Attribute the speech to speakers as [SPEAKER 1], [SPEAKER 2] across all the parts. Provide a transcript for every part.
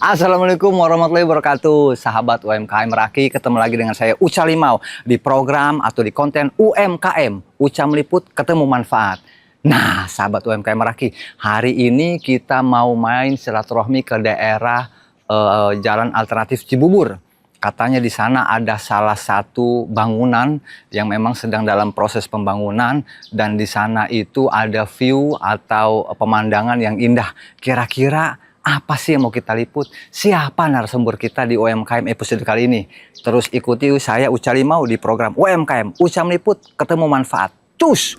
[SPEAKER 1] Assalamualaikum warahmatullahi wabarakatuh. Sahabat UMKM Meraki, ketemu lagi dengan saya Uca Limau di program atau di konten UMKM Uca Meliput Ketemu Manfaat. Nah, sahabat UMKM Meraki, hari ini kita mau main silaturahmi ke daerah Jalan Alternatif Cibubur. Katanya di sana ada salah satu bangunan yang memang sedang dalam proses pembangunan dan di sana itu ada view atau pemandangan yang indah. Kira-kira apa sih yang mau kita liput? Siapa narasumber kita di UMKM episode kali ini? Terus ikuti saya Uca Limau di program UMKM Uca Meliput Ketemu Manfaat. Cus!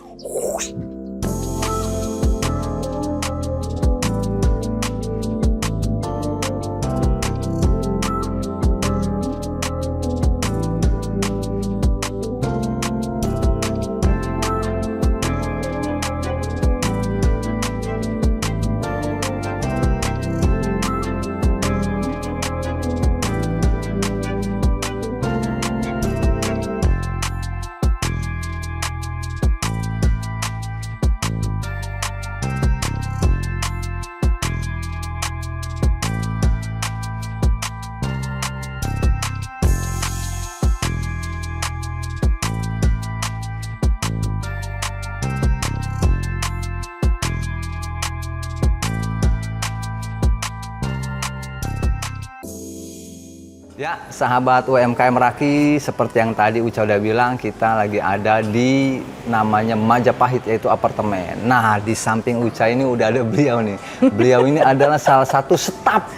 [SPEAKER 1] Ya, sahabat UMKM Meraki, seperti yang tadi Uca udah bilang, kita lagi ada di namanya Majapahit, yaitu apartemen. Nah, di samping Uca ini udah ada beliau nih. Beliau ini adalah salah satu staf.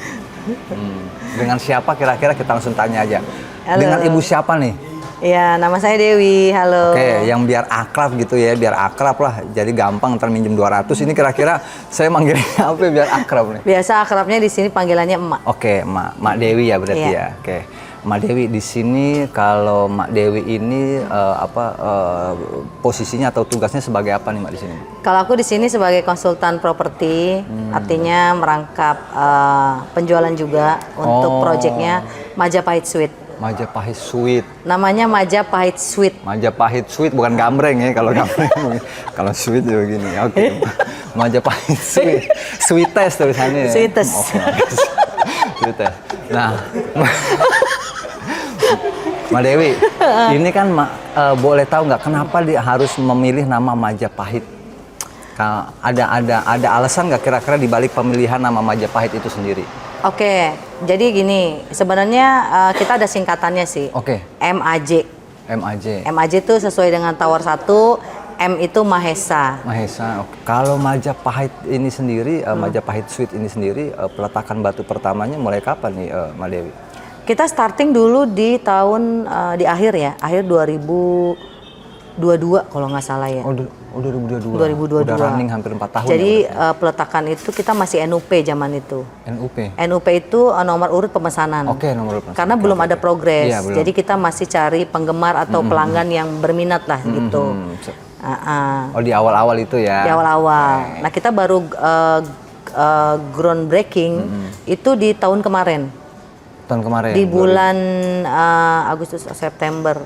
[SPEAKER 1] Dengan siapa kira-kira kita langsung tanya aja.
[SPEAKER 2] Halo.
[SPEAKER 1] Dengan ibu siapa nih?
[SPEAKER 2] Ya, nama saya Dewi. Halo.
[SPEAKER 1] Oke, yang biar akrab gitu ya, biar akrab lah. Jadi gampang ntar minjem 200. Ini kira-kira saya manggilnya apa biar akrab nih?
[SPEAKER 2] Biasa akrabnya di sini panggilannya Emak.
[SPEAKER 1] Oke, Mak Dewi ya berarti ya. Oke. Mak Dewi di sini, kalau Mak Dewi ini posisinya atau tugasnya sebagai apa nih Mak di sini?
[SPEAKER 2] Kalau aku di sini sebagai konsultan properti, artinya merangkap penjualan juga untuk proyeknya Majapahit Suite.
[SPEAKER 1] Majapahit Suite.
[SPEAKER 2] Namanya Majapahit Suite.
[SPEAKER 1] Majapahit Suite bukan gambreng ya, kalau gambreng. Kalau suite ya begini. Oke. Majapahit Suite. Sweetes tulisannya.
[SPEAKER 2] Sweetes.
[SPEAKER 1] Oke. Sweetes. Nah, Mbak Dewi, ini kan boleh tahu nggak kenapa dia harus memilih nama Majapahit? Ada alasan nggak kira-kira di balik pemilihan nama Majapahit itu sendiri?
[SPEAKER 2] Oke, jadi gini, sebenarnya kita ada singkatannya sih.
[SPEAKER 1] Oke.
[SPEAKER 2] MAJ.
[SPEAKER 1] MAJ.
[SPEAKER 2] MAJ itu sesuai dengan Tower 1, M itu Mahesa.
[SPEAKER 1] Mahesa. Oke. Kalau Majapahit ini sendiri, Majapahit Suite ini sendiri, peletakan batu pertamanya mulai kapan nih, Mbak Dewi?
[SPEAKER 2] Kita starting dulu di tahun di akhir 2022 kalau nggak salah ya.
[SPEAKER 1] Oh, 2022.
[SPEAKER 2] 2022.
[SPEAKER 1] Udah running hampir 4 tahun.
[SPEAKER 2] Jadi
[SPEAKER 1] ya,
[SPEAKER 2] peletakan itu kita masih NUP zaman itu.
[SPEAKER 1] NUP.
[SPEAKER 2] NUP itu nomor urut pemesanan.
[SPEAKER 1] Oke, nomor urut pemesanan.
[SPEAKER 2] Karena belum ada progres.
[SPEAKER 1] Iya, belum.
[SPEAKER 2] Jadi kita masih cari penggemar atau pelanggan yang berminat lah gitu.
[SPEAKER 1] Oh, di awal-awal itu ya.
[SPEAKER 2] Di awal-awal. Nah, kita baru groundbreaking itu di tahun kemarin.
[SPEAKER 1] Tahun kemarin.
[SPEAKER 2] Di bulan Agustus September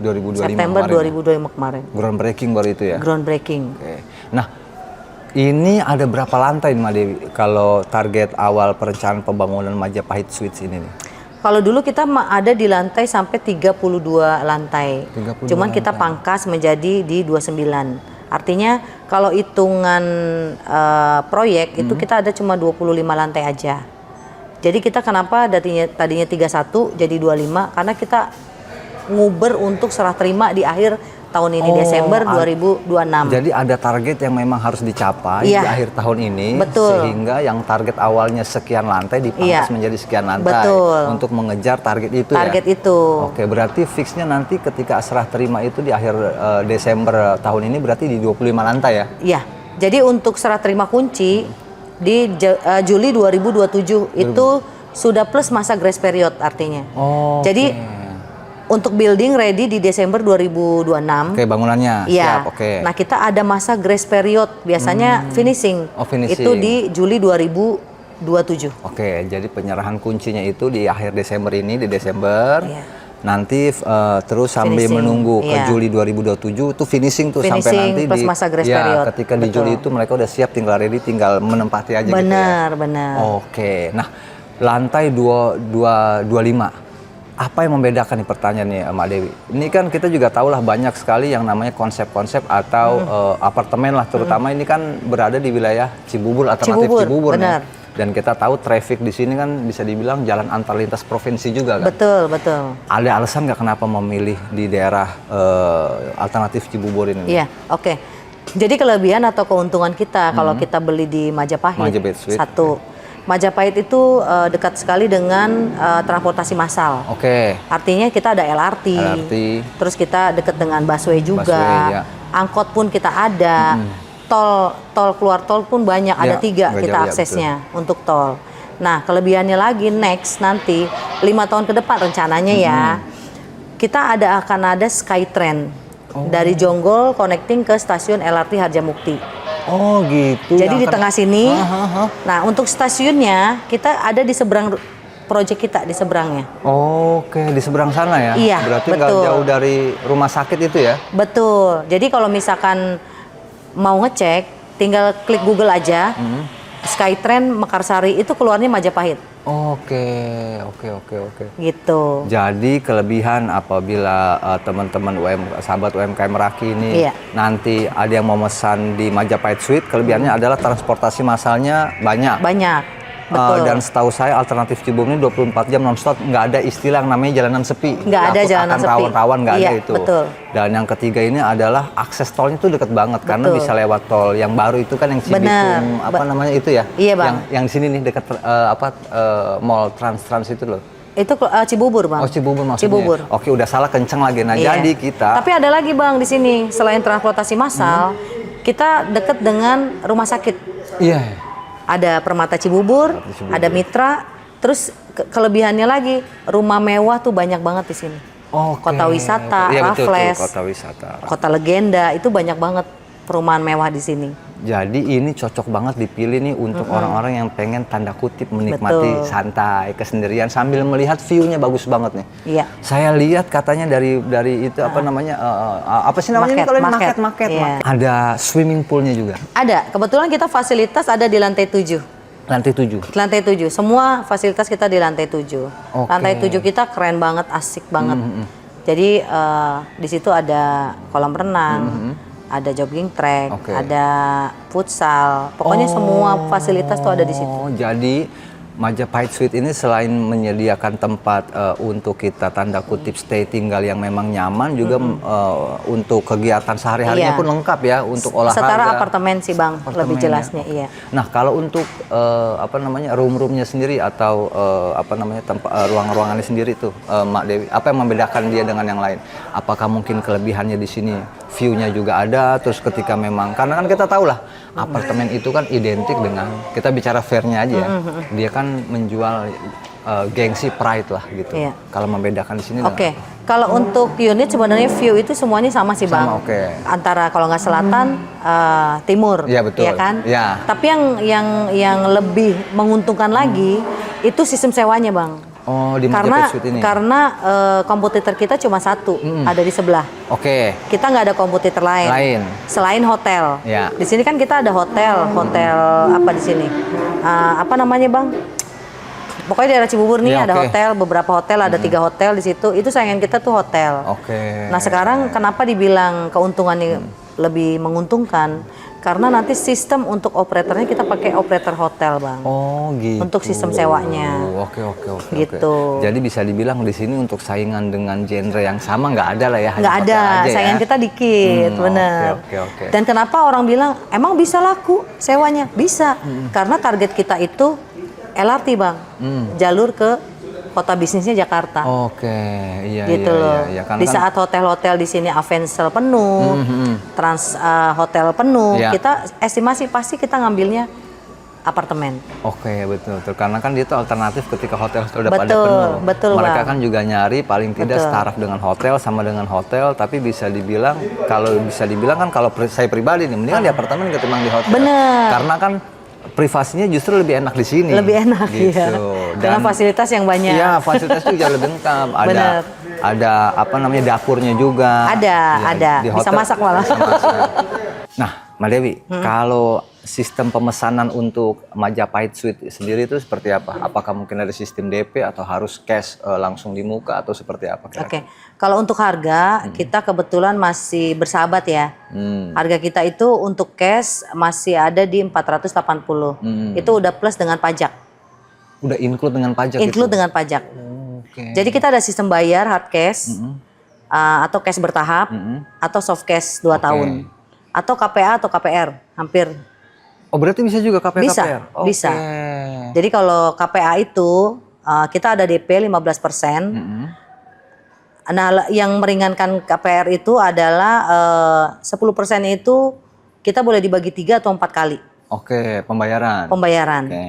[SPEAKER 1] 2025
[SPEAKER 2] September
[SPEAKER 1] kemarin.
[SPEAKER 2] 2025 kemarin.
[SPEAKER 1] Groundbreaking baru itu ya.
[SPEAKER 2] Groundbreaking.
[SPEAKER 1] Oke. Nah, ini ada berapa lantai Mbak Dewi kalau target awal perencanaan pembangunan Majapahit Suites ini nih?
[SPEAKER 2] Kalau dulu kita ada di lantai sampai 32 lantai.
[SPEAKER 1] 32
[SPEAKER 2] Cuman kita
[SPEAKER 1] lantai.
[SPEAKER 2] pangkas menjadi di 29. Artinya kalau hitungan proyek itu kita ada cuma 25 lantai aja. Jadi kita kenapa tadinya 31 jadi 25 karena kita nguber untuk serah terima di akhir tahun ini, Desember 2026.
[SPEAKER 1] Jadi ada target yang memang harus dicapai di akhir tahun ini.
[SPEAKER 2] Betul.
[SPEAKER 1] Sehingga yang target awalnya sekian lantai dipangkas menjadi sekian lantai.
[SPEAKER 2] Betul.
[SPEAKER 1] Untuk mengejar target itu
[SPEAKER 2] Target
[SPEAKER 1] ya?
[SPEAKER 2] itu.
[SPEAKER 1] Oke, berarti fixnya nanti ketika serah terima itu di akhir Desember tahun ini berarti di 25 lantai ya?
[SPEAKER 2] Iya. Jadi untuk serah terima kunci di Juli 2027 itu sudah plus masa grace period artinya. Jadi untuk building ready di Desember 2026.
[SPEAKER 1] Oke, bangunannya
[SPEAKER 2] Iya.
[SPEAKER 1] siap. Oke.
[SPEAKER 2] Nah, kita ada masa grace period biasanya finishing.
[SPEAKER 1] Oh, finishing.
[SPEAKER 2] Itu di Juli 2027.
[SPEAKER 1] Oke, jadi penyerahan kuncinya itu di akhir Desember ini, di Desember.
[SPEAKER 2] Iya.
[SPEAKER 1] nanti terus sambil
[SPEAKER 2] Finishing,
[SPEAKER 1] menunggu ke
[SPEAKER 2] iya.
[SPEAKER 1] Juli 2027 itu finishing tuh sampai
[SPEAKER 2] Finishing
[SPEAKER 1] nanti
[SPEAKER 2] plus masa grace
[SPEAKER 1] ya,
[SPEAKER 2] period.
[SPEAKER 1] ketika di
[SPEAKER 2] Betul.
[SPEAKER 1] Juli itu mereka udah siap, tinggal ready, tinggal menempati aja gitu ya.
[SPEAKER 2] Benar.
[SPEAKER 1] Oke. Nah, lantai 25. Apa yang membedakan nih pertanyaan nih Mbak Dewi? Ini kan kita juga tahu lah banyak sekali yang namanya konsep-konsep atau apartemen lah, terutama ini kan berada di wilayah Cibubur, alternatif Cibubur
[SPEAKER 2] benar.
[SPEAKER 1] nih. Dan kita tahu traffic di sini kan bisa dibilang jalan antar lintas provinsi juga kan.
[SPEAKER 2] Betul.
[SPEAKER 1] Ada alasan nggak kenapa memilih di daerah alternatif Cibubur ini?
[SPEAKER 2] Iya, oke. Jadi kelebihan atau keuntungan kita kalau kita beli di Majapahit,
[SPEAKER 1] Suite.
[SPEAKER 2] satu, Majapahit itu dekat sekali dengan transportasi massal.
[SPEAKER 1] Oke.
[SPEAKER 2] Artinya kita ada LRT, terus kita dekat dengan busway juga,
[SPEAKER 1] Busway, ya.
[SPEAKER 2] angkot pun kita ada, tol keluar tol pun banyak, ada 3 kita
[SPEAKER 1] jauh,
[SPEAKER 2] aksesnya untuk tol. Nah kelebihannya lagi next nanti 5 tahun ke depan rencananya ya, kita akan ada Skytrain dari Jonggol connecting ke stasiun LRT Harjamukti.
[SPEAKER 1] Oh gitu.
[SPEAKER 2] Jadi di tengah sini. Nah untuk stasiunnya kita ada di seberang proyek kita, di seberangnya.
[SPEAKER 1] Oke, di seberang sana ya?
[SPEAKER 2] Iya,
[SPEAKER 1] berarti nggak
[SPEAKER 2] betul.
[SPEAKER 1] jauh dari rumah sakit itu ya?
[SPEAKER 2] Betul. Jadi kalau misalkan mau ngecek, tinggal klik Google aja. Skytrain Mekarsari itu keluarnya Majapahit.
[SPEAKER 1] Oke.
[SPEAKER 2] Gitu.
[SPEAKER 1] Jadi kelebihan apabila teman-teman sahabat UMKM Meraki ini
[SPEAKER 2] Iya.
[SPEAKER 1] nanti ada yang mau memesan di Majapahit Suite, kelebihannya adalah transportasi massalnya banyak.
[SPEAKER 2] Banyak. Betul.
[SPEAKER 1] Dan setahu saya alternatif Cibubur ini 24 jam nonstop, nggak ada istilah yang namanya jalanan sepi.
[SPEAKER 2] Nggak ada jalanan
[SPEAKER 1] akan
[SPEAKER 2] sepi.
[SPEAKER 1] rawan-rawan, nggak
[SPEAKER 2] Iya,
[SPEAKER 1] ada itu.
[SPEAKER 2] betul.
[SPEAKER 1] Dan yang ketiga ini adalah akses tolnya itu deket banget karena
[SPEAKER 2] Betul.
[SPEAKER 1] bisa lewat tol yang baru itu kan yang Cibitung
[SPEAKER 2] Benar.
[SPEAKER 1] namanya itu ya?
[SPEAKER 2] Iya, Bang.
[SPEAKER 1] Yang di sini nih dekat mall Trans itu loh.
[SPEAKER 2] Itu Cibubur, Bang.
[SPEAKER 1] Oh Cibubur maksudnya.
[SPEAKER 2] Cibubur.
[SPEAKER 1] Oke udah salah kenceng lagi. Nah
[SPEAKER 2] Iya.
[SPEAKER 1] jadi kita.
[SPEAKER 2] Tapi ada lagi, Bang, di sini selain transportasi massal, kita deket dengan rumah sakit.
[SPEAKER 1] Iya.
[SPEAKER 2] Ada Permata Cibubur, ada Mitra, terus kelebihannya lagi rumah mewah tuh banyak banget di sini.
[SPEAKER 1] Oke.
[SPEAKER 2] Kota wisata,
[SPEAKER 1] Iya, betul,
[SPEAKER 2] Raffles,
[SPEAKER 1] kota wisata.
[SPEAKER 2] kota legenda, itu banyak banget perumahan mewah di sini.
[SPEAKER 1] Jadi ini cocok banget dipilih nih untuk orang-orang yang pengen tanda kutip menikmati
[SPEAKER 2] Betul.
[SPEAKER 1] santai, kesendirian sambil melihat view-nya bagus banget nih.
[SPEAKER 2] Iya.
[SPEAKER 1] Saya lihat katanya dari itu apa namanya apa sih namanya ini kalau ini market.
[SPEAKER 2] Iya.
[SPEAKER 1] Ada swimming poolnya juga.
[SPEAKER 2] Ada, kebetulan kita fasilitas ada di lantai 7.
[SPEAKER 1] Lantai 7.
[SPEAKER 2] Lantai 7, semua fasilitas kita di lantai 7.
[SPEAKER 1] Oke.
[SPEAKER 2] Lantai 7 kita keren banget, asik banget. Jadi di situ ada kolam renang, ada jogging track,
[SPEAKER 1] Oke.
[SPEAKER 2] ada futsal. Pokoknya semua fasilitas tuh ada di situ.
[SPEAKER 1] Oh, jadi Majapahit Suite ini selain menyediakan tempat untuk kita tanda kutip stay tinggal yang memang nyaman, juga untuk kegiatan sehari-harinya
[SPEAKER 2] Iya.
[SPEAKER 1] pun lengkap ya untuk olahraga.
[SPEAKER 2] Setara apartemen sih, Bang, lebih
[SPEAKER 1] Apartemen,
[SPEAKER 2] jelasnya,
[SPEAKER 1] ya.
[SPEAKER 2] iya.
[SPEAKER 1] Nah, kalau untuk apa namanya room-roomnya sendiri atau apa namanya tempat ruang-ruangannya sendiri tuh, Mak Dewi, apa yang membedakan dia dengan yang lain? Apakah mungkin kelebihannya di sini view-nya juga ada? Terus ketika memang karena kan kita tahu lah apartemen itu kan identik dengan kita bicara fair-nya aja ya, dia kan menjual gengsi pride lah gitu.
[SPEAKER 2] Iya.
[SPEAKER 1] Kalau membedakan di sini.
[SPEAKER 2] Oke, kalau untuk unit sebenarnya view itu semuanya sama sih, Bang.
[SPEAKER 1] Sama, oke.
[SPEAKER 2] Antara kalau nggak selatan, timur,
[SPEAKER 1] Iya, betul.
[SPEAKER 2] ya kan?
[SPEAKER 1] Iya.
[SPEAKER 2] Tapi yang lebih menguntungkan lagi itu sistem sewanya, Bang.
[SPEAKER 1] Oh, di
[SPEAKER 2] Karena
[SPEAKER 1] Majapahit Suite ini.
[SPEAKER 2] kompetitor kita cuma satu, ada di sebelah.
[SPEAKER 1] Oke.
[SPEAKER 2] Kita nggak ada kompetitor lain. Selain hotel.
[SPEAKER 1] Ya.
[SPEAKER 2] Di sini kan kita ada hotel apa di sini? Apa namanya, Bang? Pokoknya daerah Cibubur nih
[SPEAKER 1] Ya,
[SPEAKER 2] ada
[SPEAKER 1] oke.
[SPEAKER 2] hotel, beberapa hotel, ada 3 hotel di situ. Itu saingan kita tuh hotel.
[SPEAKER 1] Oke.
[SPEAKER 2] Nah sekarang kenapa dibilang keuntungannya lebih menguntungkan? Karena nanti sistem untuk operatornya kita pakai operator hotel, Bang.
[SPEAKER 1] Oh gitu.
[SPEAKER 2] Untuk sistem sewanya.
[SPEAKER 1] Oke.
[SPEAKER 2] Gitu.
[SPEAKER 1] Jadi bisa dibilang di sini untuk saingan dengan genre yang sama nggak ada lah ya. hanya
[SPEAKER 2] Nggak
[SPEAKER 1] hotel
[SPEAKER 2] ada,
[SPEAKER 1] aja ya.
[SPEAKER 2] saingan kita dikit, bener.
[SPEAKER 1] Oke.
[SPEAKER 2] Dan kenapa orang bilang emang bisa laku sewanya? Bisa, karena target kita itu LRT, Bang, jalur ke kota bisnisnya Jakarta.
[SPEAKER 1] Oke, iya.
[SPEAKER 2] Gitu loh.
[SPEAKER 1] Iya. Karena
[SPEAKER 2] Di
[SPEAKER 1] kan-
[SPEAKER 2] saat hotel-hotel di sini Avensel penuh, Trans Hotel penuh,
[SPEAKER 1] Iya.
[SPEAKER 2] kita estimasi pasti kita ngambilnya apartemen.
[SPEAKER 1] Oke, betul. Karena kan dia tuh alternatif ketika hotel udah pada
[SPEAKER 2] Betul,
[SPEAKER 1] penuh.
[SPEAKER 2] betul,
[SPEAKER 1] Mereka
[SPEAKER 2] Bang.
[SPEAKER 1] kan juga nyari paling tidak
[SPEAKER 2] Betul.
[SPEAKER 1] setaraf dengan hotel sama dengan hotel, tapi bisa dibilang kan kalau saya pribadi nih mendingan di apartemen ketimbang di hotel.
[SPEAKER 2] Bener.
[SPEAKER 1] Karena kan privasinya justru lebih enak di sini.
[SPEAKER 2] Lebih enak
[SPEAKER 1] gitu.
[SPEAKER 2] ya. Dengan fasilitas yang banyak.
[SPEAKER 1] Iya, fasilitas itu jauh lebih lengkap. Ada
[SPEAKER 2] Bener.
[SPEAKER 1] ada apa namanya dapurnya juga.
[SPEAKER 2] Ada,
[SPEAKER 1] Ya,
[SPEAKER 2] ada.
[SPEAKER 1] di
[SPEAKER 2] Bisa
[SPEAKER 1] hotel
[SPEAKER 2] masak malah.
[SPEAKER 1] bisa masak. Nah, Mbak Dewi, kalau sistem pemesanan untuk Majapahit Suite sendiri itu seperti apa? Apakah mungkin ada sistem DP atau harus cash langsung di muka atau seperti apa?
[SPEAKER 2] Oke, kalau untuk harga kita kebetulan masih bersahabat ya. Harga kita itu untuk cash masih ada di 480. Itu udah plus dengan pajak.
[SPEAKER 1] Udah include dengan pajak
[SPEAKER 2] Include
[SPEAKER 1] itu?
[SPEAKER 2] dengan pajak.
[SPEAKER 1] Oke.
[SPEAKER 2] Jadi kita ada sistem bayar hard cash atau cash bertahap atau soft cash 2 tahun atau KPA atau KPR hampir.
[SPEAKER 1] Oh berarti bisa juga KPR?
[SPEAKER 2] Bisa,
[SPEAKER 1] KPR?
[SPEAKER 2] bisa.
[SPEAKER 1] Oke.
[SPEAKER 2] Jadi kalau KPA itu kita ada DP 15%. Nah, yang meringankan KPR itu adalah 10% itu kita boleh dibagi 3 atau 4 kali
[SPEAKER 1] Oke, pembayaran.
[SPEAKER 2] pembayaran.
[SPEAKER 1] Oke.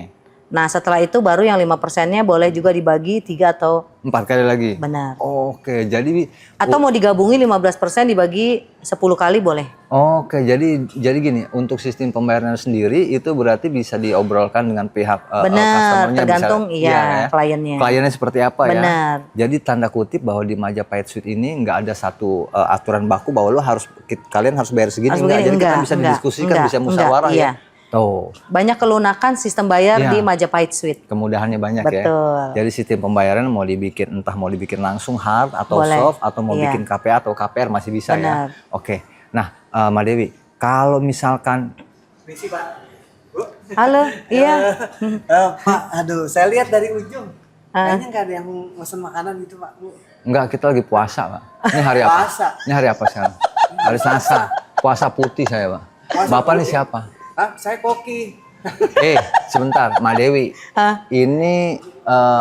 [SPEAKER 2] Nah, setelah itu baru yang 5%-nya boleh juga dibagi 3 atau
[SPEAKER 1] 4 kali lagi?
[SPEAKER 2] benar.
[SPEAKER 1] Oke, jadi...
[SPEAKER 2] Atau mau digabungin 15% dibagi 10 kali boleh.
[SPEAKER 1] Oke, jadi gini, untuk sistem pembayaran sendiri itu berarti bisa diobrolkan dengan pihak
[SPEAKER 2] Benar,
[SPEAKER 1] customer-nya,
[SPEAKER 2] tergantung
[SPEAKER 1] bisa,
[SPEAKER 2] iya
[SPEAKER 1] ya?
[SPEAKER 2] kliennya.
[SPEAKER 1] Kliennya seperti apa
[SPEAKER 2] Benar.
[SPEAKER 1] ya? Jadi tanda kutip bahwa di Majapahit Suite ini nggak ada satu aturan baku bahwa lo harus kalian harus bayar segini,
[SPEAKER 2] Harus
[SPEAKER 1] enggak.
[SPEAKER 2] begini,
[SPEAKER 1] Jadi kita
[SPEAKER 2] enggak,
[SPEAKER 1] bisa
[SPEAKER 2] enggak,
[SPEAKER 1] didiskusikan,
[SPEAKER 2] enggak,
[SPEAKER 1] bisa musyawarah
[SPEAKER 2] enggak,
[SPEAKER 1] ya. Tuh,
[SPEAKER 2] Banyak kelunakan sistem bayar
[SPEAKER 1] Iya.
[SPEAKER 2] di Majapahit Suite.
[SPEAKER 1] kemudahannya banyak ya.
[SPEAKER 2] Betul.
[SPEAKER 1] Jadi sistem pembayaran mau dibikin entah mau dibikin langsung hard atau
[SPEAKER 2] Boleh.
[SPEAKER 1] soft atau mau
[SPEAKER 2] Iya.
[SPEAKER 1] bikin KPA atau KPR masih bisa
[SPEAKER 2] Benar.
[SPEAKER 1] ya. Oke. Nah, Mbak Dewi, kalau misalkan
[SPEAKER 3] Misi Pak. Bu.
[SPEAKER 2] Halo, iya.
[SPEAKER 3] Pak, aduh, saya lihat dari ujung. Kayaknya nggak ada yang mesen makanan gitu Pak, Bu.
[SPEAKER 1] enggak, kita lagi puasa, Pak. Ini hari apa?
[SPEAKER 3] Puasa.
[SPEAKER 1] Ini hari apa sekarang? Hari Selasa. Puasa putih saya, Pak.
[SPEAKER 3] Puasa
[SPEAKER 1] Bapak nih
[SPEAKER 3] putih.
[SPEAKER 1] siapa?
[SPEAKER 3] Ah, saya koki.
[SPEAKER 1] Sebentar, Mbak Dewi.
[SPEAKER 2] Hah?
[SPEAKER 1] Ini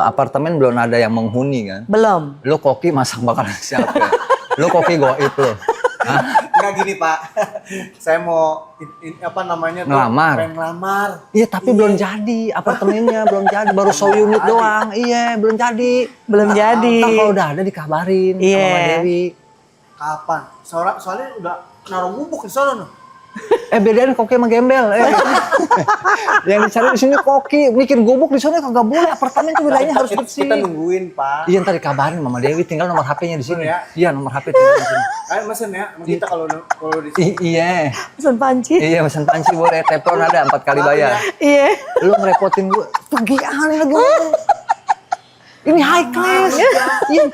[SPEAKER 1] apartemen belum ada yang menghuni kan?
[SPEAKER 2] Belum.
[SPEAKER 1] Lo koki masak bakalan siapa? Ya? Lo koki goib lo.
[SPEAKER 3] Enggak gini Pak. Saya mau apa namanya tuh?
[SPEAKER 1] Ngelamar.
[SPEAKER 3] Pengen ngelamar.
[SPEAKER 1] Iya, tapi belum jadi. Apartemennya belum jadi. Baru show unit doang. Iya, belum jadi.
[SPEAKER 2] Belum jadi.
[SPEAKER 1] Ntar kalau udah ada dikabarin sama
[SPEAKER 2] Iya.
[SPEAKER 1] Mbak Dewi.
[SPEAKER 3] Kapan? Soalnya udah naruh gubuk di sana noh.
[SPEAKER 1] Bedain koki sama gembel. Yang dicari di sini koki, bikin gubuk di sana kagak boleh. Apartemen tuh bedanya harus bersih.
[SPEAKER 3] Kita nungguin Pak.
[SPEAKER 1] Iya, ntar dikabarin Mama Dewi, tinggal nomor HP-nya di sini.
[SPEAKER 3] Bener ya?
[SPEAKER 1] Iya, nomor HP tinggal di sini.
[SPEAKER 3] Ayo mesen ya, sama kita kalau di sini.
[SPEAKER 1] Iya.
[SPEAKER 2] Pesan panci.
[SPEAKER 1] Iya, pesan panci boleh. Teflon ada 4 kali bayar.
[SPEAKER 2] Iya.
[SPEAKER 1] Lu ngerepotin gue. Pergi aneh lagi. Ini high class. Iya.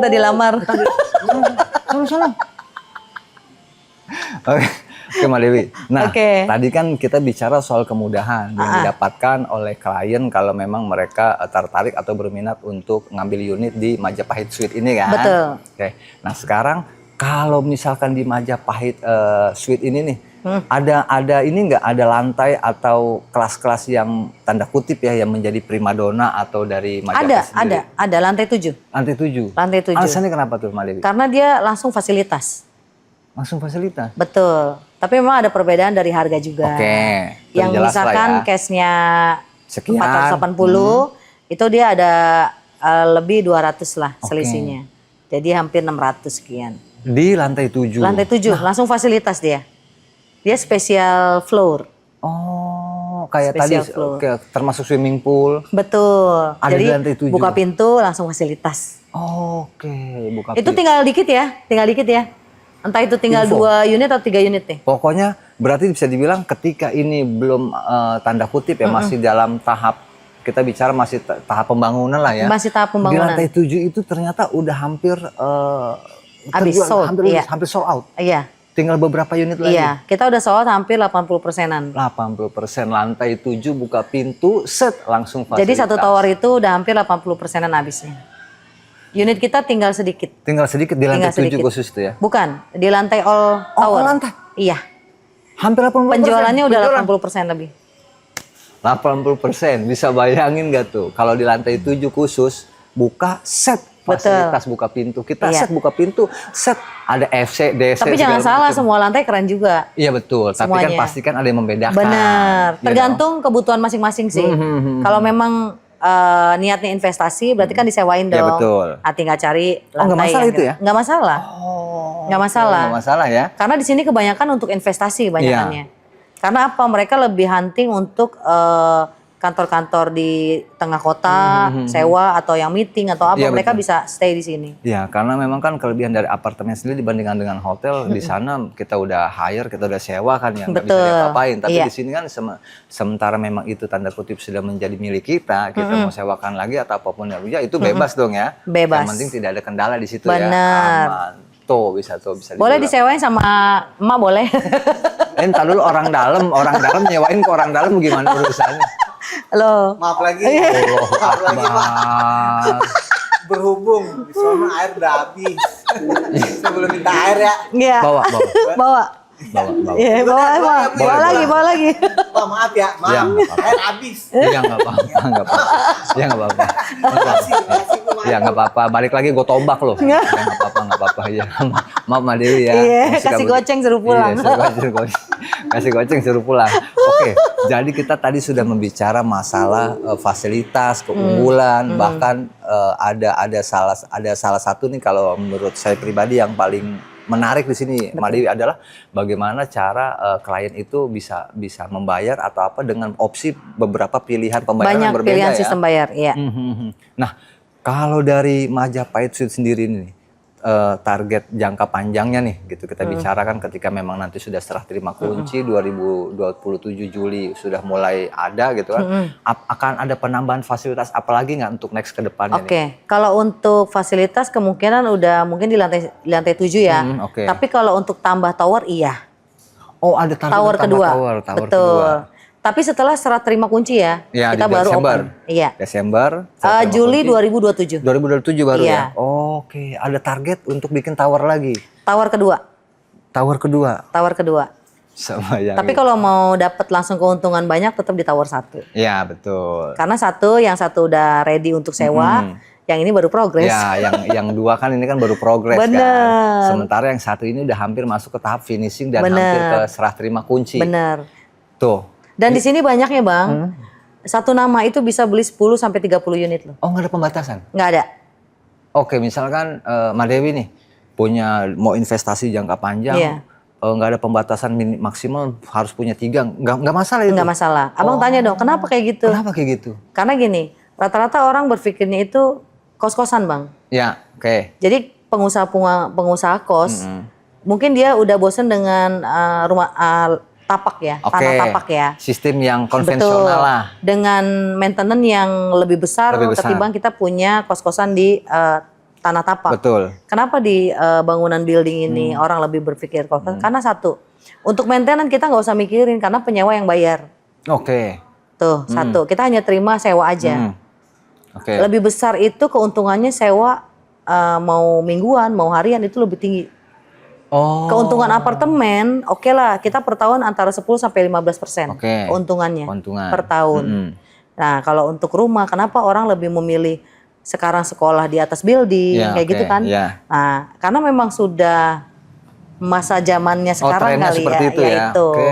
[SPEAKER 2] Tadi lamar.
[SPEAKER 1] Sana. Oke, Mbak Dewi. Nah,
[SPEAKER 2] Oke.
[SPEAKER 1] tadi kan kita bicara soal kemudahan yang didapatkan oleh klien kalau memang mereka tertarik atau berminat untuk ngambil unit di Majapahit Suite ini kan.
[SPEAKER 2] Betul.
[SPEAKER 1] Oke. Nah, sekarang kalau misalkan di Majapahit Suite ini nih, ada ini nggak ada lantai atau kelas-kelas yang tanda kutip ya yang menjadi primadona atau dari Majapahit sendiri?
[SPEAKER 2] Ada lantai 7.
[SPEAKER 1] Lantai 7.
[SPEAKER 2] Lantai 7.
[SPEAKER 1] Alasannya kenapa tuh, Mbak Dewi?
[SPEAKER 2] Karena dia langsung fasilitas.
[SPEAKER 1] Langsung fasilitas.
[SPEAKER 2] Betul. Tapi memang ada perbedaan dari harga juga.
[SPEAKER 1] Oke.
[SPEAKER 2] Yang
[SPEAKER 1] Jelas lah
[SPEAKER 2] misalkan
[SPEAKER 1] ya.
[SPEAKER 2] case-nya
[SPEAKER 1] Sekian.
[SPEAKER 2] 480, itu dia ada lebih 200 lah
[SPEAKER 1] Oke.
[SPEAKER 2] selisihnya. Jadi hampir 600 sekian.
[SPEAKER 1] Di lantai 7.
[SPEAKER 2] Lantai 7, langsung fasilitas dia. Dia special floor.
[SPEAKER 1] Oh, kayak
[SPEAKER 2] Special
[SPEAKER 1] tadi
[SPEAKER 2] floor.
[SPEAKER 1] termasuk swimming pool.
[SPEAKER 2] Betul.
[SPEAKER 1] Ada
[SPEAKER 2] Jadi
[SPEAKER 1] di lantai 7.
[SPEAKER 2] buka pintu langsung fasilitas.
[SPEAKER 1] Oke, buka
[SPEAKER 2] Itu
[SPEAKER 1] pintu.
[SPEAKER 2] tinggal dikit ya. Entah itu tinggal
[SPEAKER 1] Info.
[SPEAKER 2] 2 unit atau 3 unit deh.
[SPEAKER 1] Pokoknya berarti bisa dibilang ketika ini belum tanda kutip ya masih dalam tahap kita bicara masih tahap pembangunan lah ya.
[SPEAKER 2] Masih tahap
[SPEAKER 1] Di
[SPEAKER 2] pembangunan.
[SPEAKER 1] lantai 7 itu ternyata udah hampir
[SPEAKER 2] Habis,
[SPEAKER 1] terjual,
[SPEAKER 2] sold,
[SPEAKER 1] hampir,
[SPEAKER 2] iya.
[SPEAKER 1] hampir sold out.
[SPEAKER 2] Iya.
[SPEAKER 1] Tinggal beberapa unit lagi.
[SPEAKER 2] Iya, kita udah sold hampir 80%-an.
[SPEAKER 1] 80% lantai 7 buka pintu set langsung fasilitas.
[SPEAKER 2] Jadi satu tower itu udah hampir 80%-an habisnya. Unit kita tinggal sedikit.
[SPEAKER 1] Tinggal sedikit di lantai
[SPEAKER 2] Tinggal
[SPEAKER 1] 7
[SPEAKER 2] sedikit.
[SPEAKER 1] khusus tuh ya.
[SPEAKER 2] Bukan, di lantai all tower.
[SPEAKER 1] lantai?
[SPEAKER 2] Iya.
[SPEAKER 1] Hampir 80%.
[SPEAKER 2] Penjualannya udah
[SPEAKER 1] Penjualan.
[SPEAKER 2] 80% lebih.
[SPEAKER 1] 80%. Bisa bayangin gak tuh kalau di lantai 7 khusus buka set fasilitas buka pintu. Kita
[SPEAKER 2] Iya.
[SPEAKER 1] set buka pintu, set ada FC, DC
[SPEAKER 2] Tapi jangan
[SPEAKER 1] segala
[SPEAKER 2] salah,
[SPEAKER 1] macam.
[SPEAKER 2] semua lantai keren juga.
[SPEAKER 1] Iya betul, tapi kan
[SPEAKER 2] Semuanya.
[SPEAKER 1] pastikan ada yang membedakan.
[SPEAKER 2] Benar.
[SPEAKER 1] Iya
[SPEAKER 2] Tergantung kebutuhan masing-masing sih. Kalau memang niatnya investasi, berarti kan disewain
[SPEAKER 1] Iya,
[SPEAKER 2] dong.
[SPEAKER 1] betul.
[SPEAKER 2] Tinggal cari lantai.
[SPEAKER 1] nggak masalah
[SPEAKER 2] yang
[SPEAKER 1] itu ya?
[SPEAKER 2] Nggak masalah.
[SPEAKER 1] Oh,
[SPEAKER 2] Nggak masalah.
[SPEAKER 1] nggak masalah ya.
[SPEAKER 2] Karena di sini kebanyakan untuk investasi banyakannya.
[SPEAKER 1] Iya.
[SPEAKER 2] Karena apa? Mereka lebih hunting untuk kantor-kantor di tengah kota, sewa atau yang meeting atau apa,
[SPEAKER 1] Iya,
[SPEAKER 2] mereka
[SPEAKER 1] betul.
[SPEAKER 2] bisa stay di sini.
[SPEAKER 1] Ya, karena memang kan kelebihan dari apartemen sendiri dibandingkan dengan hotel, di sana kita udah hire, kita udah sewa kan, yang nggak bisa
[SPEAKER 2] Betul.
[SPEAKER 1] diapa-apain. Tapi
[SPEAKER 2] Iya.
[SPEAKER 1] di sini kan sementara memang itu tanda kutip sudah menjadi milik kita, kita mau sewakan lagi atau apapun ya itu bebas dong ya.
[SPEAKER 2] Bebas.
[SPEAKER 1] Yang penting tidak ada kendala di situ
[SPEAKER 2] Bener.
[SPEAKER 1] ya. Aman. Bisa
[SPEAKER 2] Boleh
[SPEAKER 1] dibilang.
[SPEAKER 2] disewain sama emak boleh.
[SPEAKER 1] Entar dulu orang dalam nyewain ke orang dalam gimana urusannya?
[SPEAKER 2] Loh.
[SPEAKER 3] Maaf lagi.
[SPEAKER 1] Allah
[SPEAKER 3] Maaf lagi Pak.
[SPEAKER 1] Akbar.
[SPEAKER 3] Berhubung di sana air udah habis. Sebelum minta air ya.
[SPEAKER 2] Iya.
[SPEAKER 1] Bawa.
[SPEAKER 2] Bawa. Iya, bawa lagi.
[SPEAKER 3] Pak maaf ya, maaf.
[SPEAKER 1] Ya, nggak apa-apa.
[SPEAKER 3] Air habis.
[SPEAKER 1] Iya nggak apa-apa. Ya nggak apa-apa.
[SPEAKER 3] Makasih Bu Made.
[SPEAKER 1] Ya nggak apa-apa. Balik lagi gue tombak loh. Ya nggak apa-apa. Ya maaf Mbak Dewi ya.
[SPEAKER 2] Iya,
[SPEAKER 1] Masih
[SPEAKER 2] kasih
[SPEAKER 1] kabur.
[SPEAKER 2] goceng suruh pulang.
[SPEAKER 1] Iya, kasih goceng suruh pulang. Oke, jadi kita tadi sudah membicara masalah fasilitas, keunggulan, bahkan ada salah satu nih kalau menurut saya pribadi yang paling menarik di sini, Mbak Dewi, adalah bagaimana cara klien itu bisa membayar atau apa dengan opsi beberapa pilihan pembayaran
[SPEAKER 2] Banyak
[SPEAKER 1] yang berbeda
[SPEAKER 2] pilihan
[SPEAKER 1] ya.
[SPEAKER 2] sistem bayar, iya.
[SPEAKER 1] Nah, kalau dari Majapahit Suite sendiri nih, target jangka panjangnya nih, gitu kita bicarakan ketika memang nanti sudah serah terima kunci 2027 Juli sudah mulai ada gitu kan, akan ada penambahan fasilitas apalagi nggak untuk next ke depannya nih?
[SPEAKER 2] Oke, kalau untuk fasilitas kemungkinan udah mungkin di lantai 7 ya.
[SPEAKER 1] Oke.
[SPEAKER 2] Tapi kalau untuk tambah tower iya.
[SPEAKER 1] Oh, ada target
[SPEAKER 2] Tower
[SPEAKER 1] tambah
[SPEAKER 2] kedua.
[SPEAKER 1] tower
[SPEAKER 2] Betul.
[SPEAKER 1] kedua.
[SPEAKER 2] Tapi setelah serah terima kunci ya,
[SPEAKER 1] Ya,
[SPEAKER 2] kita
[SPEAKER 1] di
[SPEAKER 2] baru
[SPEAKER 1] Desember.
[SPEAKER 2] open. Iya.
[SPEAKER 1] Desember. serah terima
[SPEAKER 2] Juli
[SPEAKER 1] kunci.
[SPEAKER 2] 2027.
[SPEAKER 1] 2027 baru
[SPEAKER 2] Iya.
[SPEAKER 1] ya. Oke, ada target untuk bikin tower lagi.
[SPEAKER 2] Tower kedua.
[SPEAKER 1] Tower kedua.
[SPEAKER 2] Tower kedua.
[SPEAKER 1] Sama yang
[SPEAKER 2] Tapi kalau mau dapat langsung keuntungan banyak tetap di tower 1.
[SPEAKER 1] ya, betul.
[SPEAKER 2] Karena yang satu udah ready untuk sewa, yang ini baru progres.
[SPEAKER 1] Ya, yang dua kan ini kan baru progres kan.
[SPEAKER 2] Bener.
[SPEAKER 1] Sementara yang satu ini udah hampir masuk ke tahap finishing dan
[SPEAKER 2] Bener.
[SPEAKER 1] hampir ke serah terima kunci.
[SPEAKER 2] Bener.
[SPEAKER 1] Tuh.
[SPEAKER 2] Dan di sini banyaknya Bang. Satu nama itu bisa beli 10 sampai 30 unit loh.
[SPEAKER 1] Oh, nggak ada pembatasan.
[SPEAKER 2] Nggak ada.
[SPEAKER 1] Oke, misalkan Mbak Dewi nih punya mau investasi jangka panjang,
[SPEAKER 2] Iya.
[SPEAKER 1] nggak ada pembatasan maksimal harus punya 3, nggak masalah itu.
[SPEAKER 2] Nggak masalah. Abang tanya dong, kenapa kayak gitu?
[SPEAKER 1] Kenapa kayak gitu?
[SPEAKER 2] Karena gini, rata-rata orang berpikirnya itu kos-kosan Bang.
[SPEAKER 1] Ya, oke.
[SPEAKER 2] Jadi pengusaha kos, mungkin dia udah bosen dengan rumah tapak ya,
[SPEAKER 1] Oke.
[SPEAKER 2] tanah tapak ya.
[SPEAKER 1] Sistem yang
[SPEAKER 2] Betul.
[SPEAKER 1] konvensional lah.
[SPEAKER 2] Dengan maintenance yang lebih besar ketimbang kita punya kos-kosan di tanah tapak.
[SPEAKER 1] Betul.
[SPEAKER 2] Kenapa di bangunan building ini orang lebih berpikir kos-kosan? Karena satu, untuk maintenance kita nggak usah mikirin karena penyewa yang bayar.
[SPEAKER 1] Oke.
[SPEAKER 2] Tuh, satu. Kita hanya terima sewa aja.
[SPEAKER 1] Oke.
[SPEAKER 2] Lebih besar itu keuntungannya sewa mau mingguan, mau harian itu lebih tinggi.
[SPEAKER 1] Oh.
[SPEAKER 2] Keuntungan apartemen, oke lah, kita per tahun antara 10 sampai 15%
[SPEAKER 1] Oke.
[SPEAKER 2] keuntungannya
[SPEAKER 1] Keuntungan.
[SPEAKER 2] per tahun. Nah, kalau untuk rumah, kenapa orang lebih memilih sekarang sekolah di atas building,
[SPEAKER 1] Ya,
[SPEAKER 2] kayak
[SPEAKER 1] oke,
[SPEAKER 2] gitu kan?
[SPEAKER 1] ya.
[SPEAKER 2] Nah, karena memang sudah masa zamannya sekarang
[SPEAKER 1] trennya
[SPEAKER 2] kali
[SPEAKER 1] seperti
[SPEAKER 2] ya,
[SPEAKER 1] itu ya?
[SPEAKER 2] itu.
[SPEAKER 1] Oke.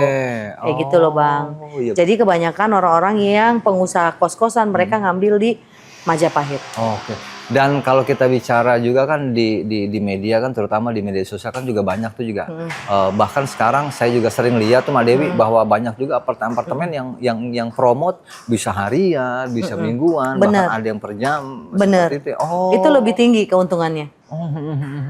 [SPEAKER 2] Kayak gitu loh Bang.
[SPEAKER 1] iya.
[SPEAKER 2] Jadi kebanyakan orang-orang yang pengusaha kos-kosan mereka ngambil di Majapahit.
[SPEAKER 1] Oke. Dan kalau kita bicara juga kan di media kan, terutama di media sosial kan juga banyak tuh juga. Bahkan sekarang saya juga sering lihat tuh Mbak Dewi bahwa banyak juga apartemen yang promote bisa harian, bisa mingguan,
[SPEAKER 2] Bener.
[SPEAKER 1] bahkan ada yang per jam.
[SPEAKER 2] Bener.
[SPEAKER 1] Seperti itu. Oh.
[SPEAKER 2] Itu lebih tinggi keuntungannya.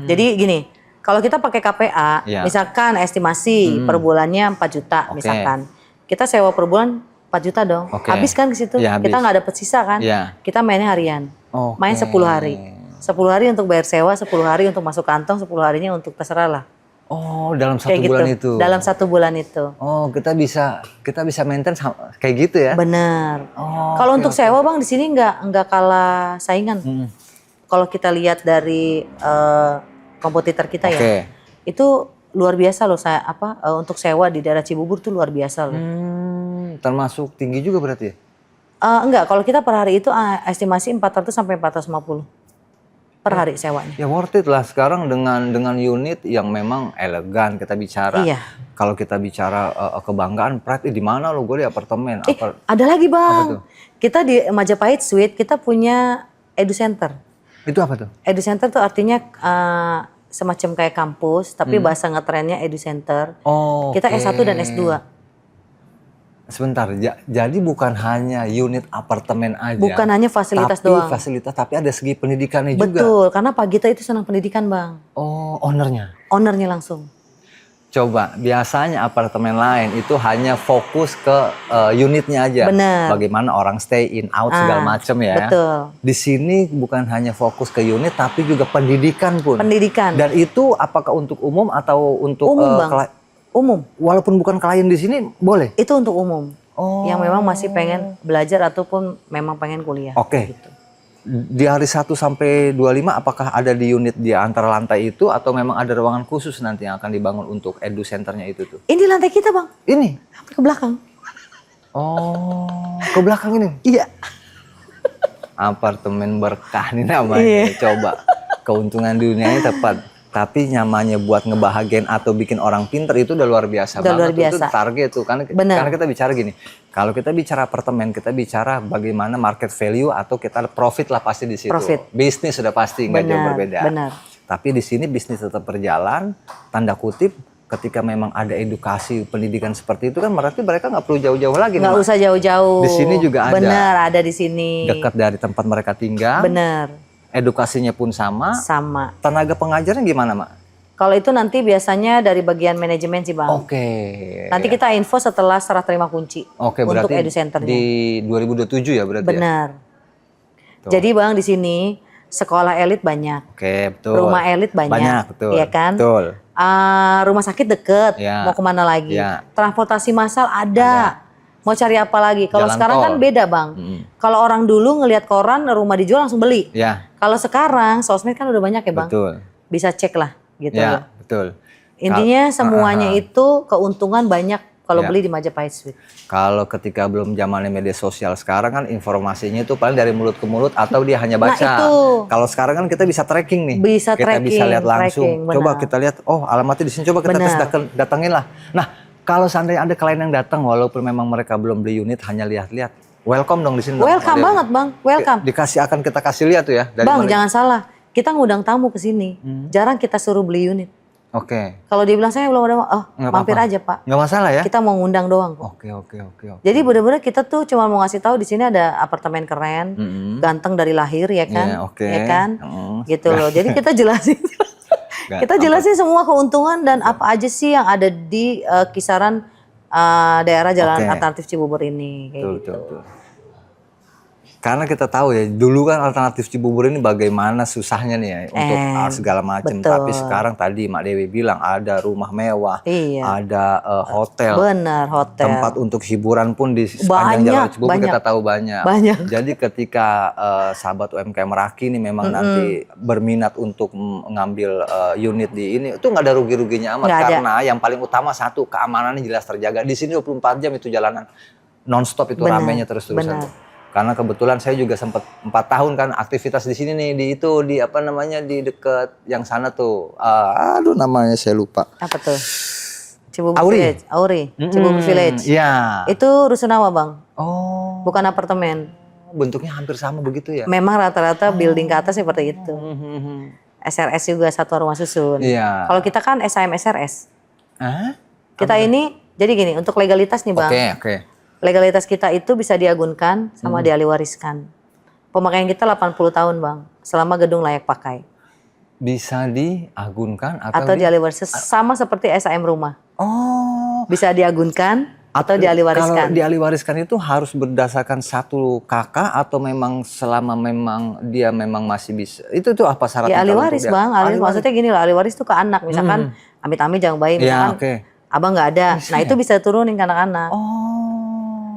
[SPEAKER 2] Jadi gini, kalau kita pakai KPA,
[SPEAKER 1] Ya.
[SPEAKER 2] misalkan estimasi per bulannya 4 juta
[SPEAKER 1] Oke.
[SPEAKER 2] misalkan. Kita sewa per bulan 4 juta dong.
[SPEAKER 1] Oke.
[SPEAKER 2] Habis kan ke situ.
[SPEAKER 1] Ya, habis.
[SPEAKER 2] Kita nggak dapet sisa kan?
[SPEAKER 1] Ya.
[SPEAKER 2] Kita mainnya harian.
[SPEAKER 1] Oke.
[SPEAKER 2] Main 10 hari. 10 hari untuk bayar sewa, 10 hari untuk masuk kantong, 10 harinya untuk terserah lah.
[SPEAKER 1] Oh, dalam satu
[SPEAKER 2] Kayak
[SPEAKER 1] bulan
[SPEAKER 2] gitu.
[SPEAKER 1] itu.
[SPEAKER 2] Dalam 1 bulan itu.
[SPEAKER 1] Oh, kita bisa maintain kayak gitu ya?
[SPEAKER 2] Bener.
[SPEAKER 1] Oh,
[SPEAKER 2] Kalau
[SPEAKER 1] oke,
[SPEAKER 2] untuk sewa Bang di sini nggak kalah saingan. Kalau kita lihat dari kompetitor kita
[SPEAKER 1] Oke.
[SPEAKER 2] ya, itu luar biasa loh untuk sewa di daerah Cibubur tuh luar biasa loh.
[SPEAKER 1] Termasuk tinggi juga berarti ya?
[SPEAKER 2] Enggak, kalau kita per hari itu estimasi 400 sampai 450 per hari sewanya.
[SPEAKER 1] Ya worth it lah sekarang dengan unit yang memang elegan kita bicara.
[SPEAKER 2] Iya.
[SPEAKER 1] Kalau kita bicara kebanggaan, Pride di mana lo? Gue di apartemen.
[SPEAKER 2] Ada lagi
[SPEAKER 1] Apa
[SPEAKER 2] Bang.
[SPEAKER 1] tuh?
[SPEAKER 2] Kita di Majapahit Suite kita punya Edu Center.
[SPEAKER 1] Itu apa tuh?
[SPEAKER 2] Edu Center tuh artinya semacam kayak kampus, tapi bahasa ngetrennya Edu Center.
[SPEAKER 1] Oh.
[SPEAKER 2] Kita S1 dan S2.
[SPEAKER 1] Sebentar, jadi bukan hanya unit apartemen aja.
[SPEAKER 2] Bukan hanya fasilitas
[SPEAKER 1] tapi
[SPEAKER 2] doang.
[SPEAKER 1] fasilitas, tapi ada segi pendidikannya juga.
[SPEAKER 2] Betul, karena Pak Gita itu senang pendidikan, Bang.
[SPEAKER 1] Oh, ownernya.
[SPEAKER 2] Ownernya langsung.
[SPEAKER 1] Coba, biasanya apartemen lain itu hanya fokus ke unitnya aja.
[SPEAKER 2] Bener.
[SPEAKER 1] Bagaimana orang stay in, out segala macam ya.
[SPEAKER 2] Betul.
[SPEAKER 1] Di sini bukan hanya fokus ke unit, tapi juga pendidikan pun.
[SPEAKER 2] Pendidikan.
[SPEAKER 1] Dan itu apakah untuk umum atau untuk
[SPEAKER 2] Umum, Bang. Umum.
[SPEAKER 1] walaupun bukan klien di sini boleh?
[SPEAKER 2] Itu untuk umum.
[SPEAKER 1] Oh.
[SPEAKER 2] Yang memang masih pengen belajar ataupun memang pengen kuliah.
[SPEAKER 1] Oke.
[SPEAKER 2] Gitu.
[SPEAKER 1] Di hari 1 sampai 25 apakah ada di unit di antara lantai itu atau memang ada ruangan khusus nanti yang akan dibangun untuk edu centernya itu tuh?
[SPEAKER 2] Ini lantai kita, Bang.
[SPEAKER 1] Ini.
[SPEAKER 2] Sampai ke belakang.
[SPEAKER 1] Oh, ke belakang ini.
[SPEAKER 2] Iya.
[SPEAKER 1] Apartemen berkah nih namanya.
[SPEAKER 2] Iya.
[SPEAKER 1] Coba. Keuntungan dunianya tepat. Tapi nyamannya buat ngebahagiain atau bikin orang pinter itu udah luar biasa
[SPEAKER 2] Udah
[SPEAKER 1] banget.
[SPEAKER 2] luar biasa.
[SPEAKER 1] Itu target tuh. Karena kita bicara gini. Kalau kita bicara apartemen, kita bicara bagaimana market value atau kita profit lah pasti di situ.
[SPEAKER 2] Profit.
[SPEAKER 1] Bisnis sudah pasti nggak jauh berbeda.
[SPEAKER 2] Benar.
[SPEAKER 1] Tapi di sini bisnis tetap berjalan. Tanda kutip, ketika memang ada edukasi pendidikan seperti itu kan berarti mereka nggak perlu jauh-jauh lagi.
[SPEAKER 2] Nggak usah jauh-jauh.
[SPEAKER 1] Di sini juga ada.
[SPEAKER 2] Benar, ada di sini.
[SPEAKER 1] Dekat dari tempat mereka tinggal.
[SPEAKER 2] Benar.
[SPEAKER 1] Edukasinya pun sama.
[SPEAKER 2] Sama.
[SPEAKER 1] Tenaga pengajarnya gimana, Mak?
[SPEAKER 2] Kalau itu nanti biasanya dari bagian manajemen sih, Bang.
[SPEAKER 1] Oke.
[SPEAKER 2] Nanti kita info setelah serah terima kunci.
[SPEAKER 1] Oke,
[SPEAKER 2] untuk
[SPEAKER 1] berarti
[SPEAKER 2] edu centernya.
[SPEAKER 1] di 2027 ya berarti ya?
[SPEAKER 2] Benar.
[SPEAKER 1] Tuh.
[SPEAKER 2] Jadi, Bang, di sini sekolah elit banyak.
[SPEAKER 1] Oke, betul.
[SPEAKER 2] Rumah elit banyak.
[SPEAKER 1] Banyak, betul.
[SPEAKER 2] Iya kan?
[SPEAKER 1] Betul.
[SPEAKER 2] Rumah sakit deket.
[SPEAKER 1] Ya.
[SPEAKER 2] Mau kemana lagi?
[SPEAKER 1] Ya.
[SPEAKER 2] Transportasi massal ada. Mau cari apa lagi? Kalau
[SPEAKER 1] Jalan
[SPEAKER 2] sekarang
[SPEAKER 1] tol.
[SPEAKER 2] kan beda, Bang. Kalau orang dulu ngelihat koran rumah dijual langsung beli.
[SPEAKER 1] Ya,
[SPEAKER 2] Kalau sekarang sosmed kan udah banyak ya, Bang.
[SPEAKER 1] betul.
[SPEAKER 2] Bisa cek lah gitu.
[SPEAKER 1] Ya, betul.
[SPEAKER 2] Intinya semuanya itu keuntungan banyak kalau
[SPEAKER 1] Ya.
[SPEAKER 2] beli di Majapahit Suite.
[SPEAKER 1] Kalau ketika belum zamannya media sosial sekarang kan informasinya itu paling dari mulut ke mulut atau dia hanya baca.
[SPEAKER 2] Nah, itu.
[SPEAKER 1] Kalau sekarang kan kita bisa tracking nih.
[SPEAKER 2] Bisa
[SPEAKER 1] kita bisa
[SPEAKER 2] tracking,
[SPEAKER 1] lihat langsung.
[SPEAKER 2] tracking,
[SPEAKER 1] Coba
[SPEAKER 2] benar.
[SPEAKER 1] kita lihat, oh alamatnya di sini, coba kita
[SPEAKER 2] Benar.
[SPEAKER 1] datengin lah. Nah, kalau seandainya ada klien yang datang walaupun memang mereka belum beli unit hanya lihat-lihat, welcome dong di sini.
[SPEAKER 2] Welcome banget, Bang. Welcome.
[SPEAKER 1] Akan kita kasih lihat tuh ya. Dari
[SPEAKER 2] Bang,
[SPEAKER 1] mana-
[SPEAKER 2] jangan salah. Kita ngundang tamu ke sini. Jarang kita suruh beli unit.
[SPEAKER 1] Oke.
[SPEAKER 2] Kalau dia bilang saya belum ada,
[SPEAKER 1] Nggak
[SPEAKER 2] mampir
[SPEAKER 1] apa-apa.
[SPEAKER 2] aja, Pak.
[SPEAKER 1] Nggak masalah ya?
[SPEAKER 2] Kita mau ngundang doang kok.
[SPEAKER 1] Oke.
[SPEAKER 2] Jadi bener-bener kita tuh cuma mau ngasih tahu di sini ada apartemen keren, ganteng dari lahir ya kan,
[SPEAKER 1] Iya, oke.
[SPEAKER 2] ya kan,
[SPEAKER 1] Mm.
[SPEAKER 2] gitu loh. Jadi kita jelasin, kita jelasin semua keuntungan dan apa aja sih yang ada di kisaran daerah Jalan
[SPEAKER 1] Oke.
[SPEAKER 2] Alternatif Cibubur ini, kayak gitu.
[SPEAKER 1] Betul. Karena kita tahu ya, dulu kan Alternatif Cibubur ini bagaimana susahnya nih ya untuk segala macam.
[SPEAKER 2] betul.
[SPEAKER 1] Tapi sekarang tadi Mak Dewi bilang ada rumah mewah,
[SPEAKER 2] Iya.
[SPEAKER 1] ada hotel,
[SPEAKER 2] Benar, hotel.
[SPEAKER 1] tempat untuk hiburan pun di sepanjang
[SPEAKER 2] Banyak,
[SPEAKER 1] Jalan Cibubur
[SPEAKER 2] banyak.
[SPEAKER 1] kita tahu banyak.
[SPEAKER 2] Banyak.
[SPEAKER 1] Jadi ketika sahabat UMKM Meraki ini memang nanti berminat untuk mengambil unit di ini, itu nggak ada rugi-ruginya amat.
[SPEAKER 2] Nggak ada.
[SPEAKER 1] Karena yang paling utama satu, keamanannya jelas terjaga. Di sini 24 jam itu jalanan non-stop, itu
[SPEAKER 2] Benar,
[SPEAKER 1] ramainya terus-terusan.
[SPEAKER 2] benar.
[SPEAKER 1] tuh. Karena kebetulan saya juga sempat 4 tahun kan aktivitas di sini nih, di apa namanya, di deket yang sana tuh. Aduh namanya saya lupa.
[SPEAKER 2] Apa tuh? Cibubur
[SPEAKER 1] Auri.
[SPEAKER 2] Village. Auri. Cibubur Village.
[SPEAKER 1] Iya.
[SPEAKER 2] Itu rusunawa, Bang.
[SPEAKER 1] Oh,
[SPEAKER 2] Bukan apartemen.
[SPEAKER 1] bentuknya hampir sama begitu ya?
[SPEAKER 2] Memang rata-rata building ke atas seperti itu. SRS juga satuan rumah susun.
[SPEAKER 1] Iya.
[SPEAKER 2] Kalau kita kan SAM SRS.
[SPEAKER 1] Hah?
[SPEAKER 2] Kita ini jadi gini, untuk legalitas nih, Bang.
[SPEAKER 1] Oke.
[SPEAKER 2] Legalitas kita itu bisa diagunkan sama dialihwariskan. Pemakaian kita 80 tahun, Bang. Selama gedung layak pakai.
[SPEAKER 1] Bisa diagunkan
[SPEAKER 2] Atau dialihwariskan sama seperti SAM rumah.
[SPEAKER 1] Oh.
[SPEAKER 2] Bisa diagunkan atau
[SPEAKER 1] Kalau
[SPEAKER 2] dialihwariskan.
[SPEAKER 1] dialihwariskan itu harus berdasarkan satu kakak atau memang selama memang dia memang masih bisa. Itu tuh apa syaratnya?
[SPEAKER 2] Ya ahli
[SPEAKER 1] kalau
[SPEAKER 2] waris,
[SPEAKER 1] untuk dia?
[SPEAKER 2] Bang. Ahli maksudnya gini loh, ahli waris tuh ke anak. Misalkan amit-amit jangan bayi,
[SPEAKER 1] Iya,
[SPEAKER 2] misalkan
[SPEAKER 1] oke.
[SPEAKER 2] abang nggak ada. Nah, itu bisa turunin ke anak-anak.
[SPEAKER 1] Oh.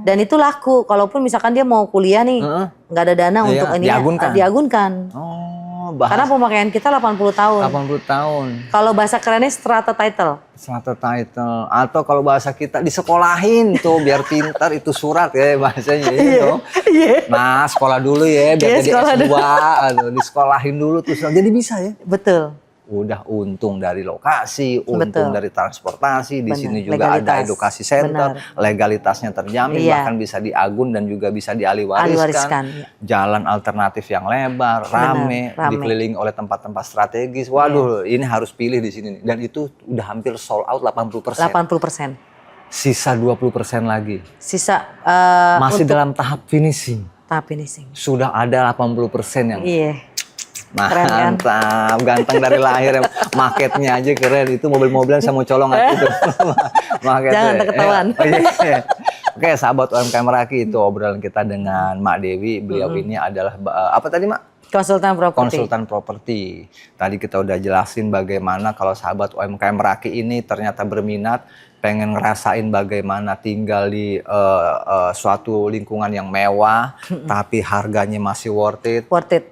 [SPEAKER 2] Dan itu laku. Kalaupun misalkan dia mau kuliah nih, nggak ada dana
[SPEAKER 1] Iya,
[SPEAKER 2] untuk ini diagunkan.
[SPEAKER 1] Oh,
[SPEAKER 2] Karena pemakaian kita 80 tahun.
[SPEAKER 1] 80 tahun.
[SPEAKER 2] Kalau bahasa kerennya strata title.
[SPEAKER 1] Strata title, atau kalau bahasa kita disekolahin tuh biar pintar, itu surat ya bahasanya itu. Nah, sekolah dulu ya biar
[SPEAKER 2] Iya,
[SPEAKER 1] jadi
[SPEAKER 2] sekolah
[SPEAKER 1] S2, aduh, disekolahin dulu tuh. Jadi bisa ya.
[SPEAKER 2] Betul.
[SPEAKER 1] Udah untung dari lokasi, untung
[SPEAKER 2] Betul.
[SPEAKER 1] dari transportasi, di
[SPEAKER 2] Benar,
[SPEAKER 1] sini juga ada
[SPEAKER 2] legalitas.
[SPEAKER 1] edukasi center, legalitasnya terjamin,
[SPEAKER 2] Iya.
[SPEAKER 1] bahkan bisa diagun dan juga bisa dialihwariskan.
[SPEAKER 2] Alihwariskan, iya.
[SPEAKER 1] Jalan alternatif yang lebar, rame,
[SPEAKER 2] rame.
[SPEAKER 1] dikelilingi oleh tempat-tempat strategis. Waduh, ini harus pilih di sini nih. Dan itu udah hampir sold out 80%.
[SPEAKER 2] 80%.
[SPEAKER 1] Sisa 20% lagi.
[SPEAKER 2] Sisa
[SPEAKER 1] Masih
[SPEAKER 2] untuk
[SPEAKER 1] dalam tahap finishing.
[SPEAKER 2] tahap finishing.
[SPEAKER 1] Sudah ada 80% yang
[SPEAKER 2] Iya. Keren kan?
[SPEAKER 1] mantap, ganteng dari lahir. Marketnya aja keren. Itu mobil-mobilan saya mau colong itu. Marketnya.
[SPEAKER 2] Jangan ketahuan.
[SPEAKER 1] Oh, iya. Oke, sahabat UMKM Meraki, itu obrolan kita dengan Mak Dewi. Beliau ini adalah apa tadi, Mak?
[SPEAKER 2] Konsultan properti.
[SPEAKER 1] Konsultan properti. Tadi kita udah jelasin bagaimana kalau sahabat UMKM Meraki ini ternyata berminat, pengen ngerasain bagaimana tinggal di suatu lingkungan yang mewah, tapi harganya masih worth it.
[SPEAKER 2] Worth it.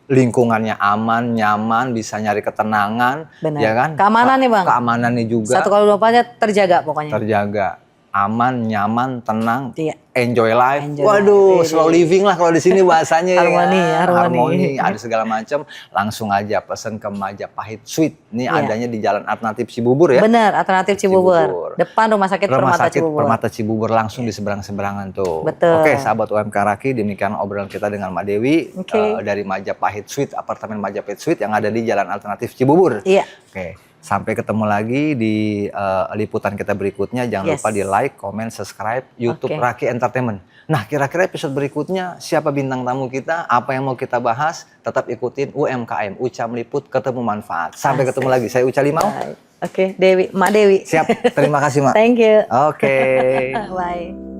[SPEAKER 1] Lingkungannya aman, nyaman, bisa nyari ketenangan,
[SPEAKER 2] Benar.
[SPEAKER 1] ya kan?
[SPEAKER 2] Keamanan nih, Bang.
[SPEAKER 1] Keamanannya juga
[SPEAKER 2] 1x24-nya terjaga pokoknya.
[SPEAKER 1] terjaga. Aman, nyaman, tenang,
[SPEAKER 2] Iya.
[SPEAKER 1] enjoy life.
[SPEAKER 2] Enjoy
[SPEAKER 1] Waduh,
[SPEAKER 2] life.
[SPEAKER 1] slow living lah kalau di sini bahasanya.
[SPEAKER 2] Harmoni,
[SPEAKER 1] ya.
[SPEAKER 2] harmoni.
[SPEAKER 1] Ada segala macam. Langsung aja pesen ke Majapahit Suite. Ini
[SPEAKER 2] Iya.
[SPEAKER 1] adanya di Jalan Alternatif Cibubur ya.
[SPEAKER 2] Bener, alternatif
[SPEAKER 1] Cibubur.
[SPEAKER 2] Cibubur. Depan Rumah Sakit Permata Cibubur.
[SPEAKER 1] Permata Cibubur, langsung di seberang-seberangan tuh.
[SPEAKER 2] Betul.
[SPEAKER 1] Oke, sahabat UMK Raki, demikian obrolan kita dengan Mak Dewi
[SPEAKER 2] Oke.
[SPEAKER 1] dari Majapahit Suite, apartemen Majapahit Suite yang ada di Jalan Alternatif Cibubur.
[SPEAKER 2] Iya.
[SPEAKER 1] Oke, sampai ketemu lagi di liputan kita berikutnya. Jangan
[SPEAKER 2] Yes.
[SPEAKER 1] lupa di like, comment, subscribe YouTube
[SPEAKER 2] Oke.
[SPEAKER 1] Raki Entertainment. Nah, kira-kira episode berikutnya siapa bintang tamu kita, apa yang mau kita bahas, tetap ikutin UMKM, Uca Meliput Ketemu Manfaat. Sampai ketemu lagi. Saya Uca Limau.
[SPEAKER 2] Baik. Oke, Dewi, Mak Dewi.
[SPEAKER 1] Siap. Terima kasih, Mak.
[SPEAKER 2] Thank you.
[SPEAKER 1] Oke.
[SPEAKER 2] Bye.